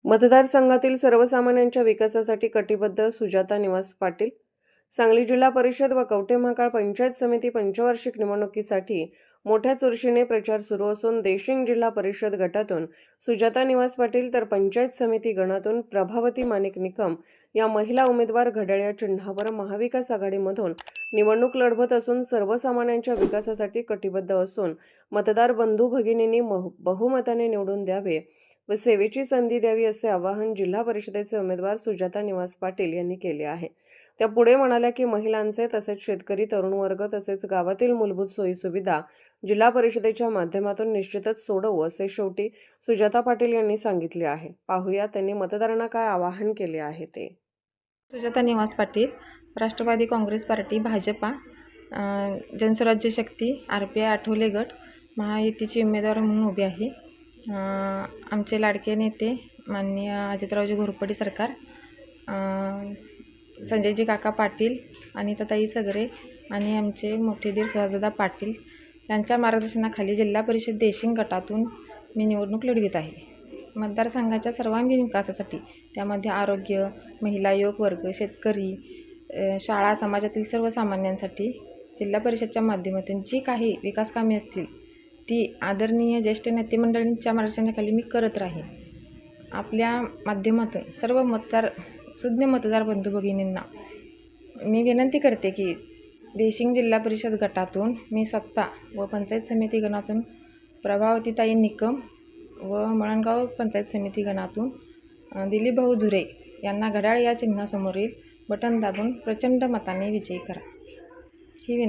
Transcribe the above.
मतदारसंघातील सर्वसामान्यांच्या विकासासाठी कटिबद्ध सुजाता निवास पाटील। सांगली जिल्हा परिषद व कवठे महांकाळ पंचायत समिती पंचवार्षिक निवडणुकीसाठी मोठ्या चुरशीने प्रचार सुरू असून देशिंग जिल्हा परिषद गटातून सुजाता निवास पाटील तर पंचायत समिती गणातून प्रभावती माणिक निकम या महिला उमेदवार घड्याळ या चिन्हावर महाविकास आघाडीमधून निवडणूक लढवत असून सर्वसामान्यांच्या विकासासाठी कटिबद्ध असून मतदार बंधू भगिनींनी बहुमताने निवडून द्यावे व सेवेची संधी द्यावी असे आवाहन जिल्हा परिषदेचे उमेदवार सुजाता निवास पाटील यांनी केले आहे। त्या पुढे म्हणाल्या की महिलांचे तसेच शेतकरी तरुण वर्ग तसेच गावातील मूलभूत सोयी सुविधा जिल्हा परिषदेच्या माध्यमातून निश्चितच सोडवू असे शेवटी सुजाता पाटील यांनी सांगितले आहे। पाहूया त्यांनी मतदारांना काय आवाहन केले आहे ते। सुजाता निवास पाटील, राष्ट्रवादी काँग्रेस पार्टी, भाजपा, जनस्वराज्य शक्ती, RPI आठवले गट, महायुतीची उमेदवार म्हणून उभी आहे। आमचे लाडके नेते माननीय अजितरावजी घोरपडे सरकार, संजयजी काका पाटील, अनिताताई सगरे आणि आमचे मोठे दीर सुहासदादा पाटील यांच्या मार्गदर्शनाखाली जिल्हा परिषद देशिंग गटातून मी निवडणूक लढवित आहे। मतदारसंघाच्या सर्वांगीण विकासासाठी, त्यामध्ये आरोग्य, महिला, युवक वर्ग, शेतकरी, शाळा, समाजातील सर्वसामान्यांसाठी जिल्हा परिषदच्या माध्यमातून जी काही विकास कामे असतील ती आदरणीय ज्येष्ठ नेते मंडळींच्या मार्गदर्शनाखाली मी करत राहीन। आपल्या माध्यमातून सर्व सुज्ञ मतदार बंधू भगिनींना मी विनंती करते की देशिंग जिल्हा परिषद गटातून मी स्वतः व पंचायत समिती गणातून प्रभावतीताई निकम व मळणगाव पंचायत समिती गणातून दिलीप भाऊ झुरे यांना घड्याळ या चिन्हासमोरील बटन दाबून प्रचंड मताने विजयी करा।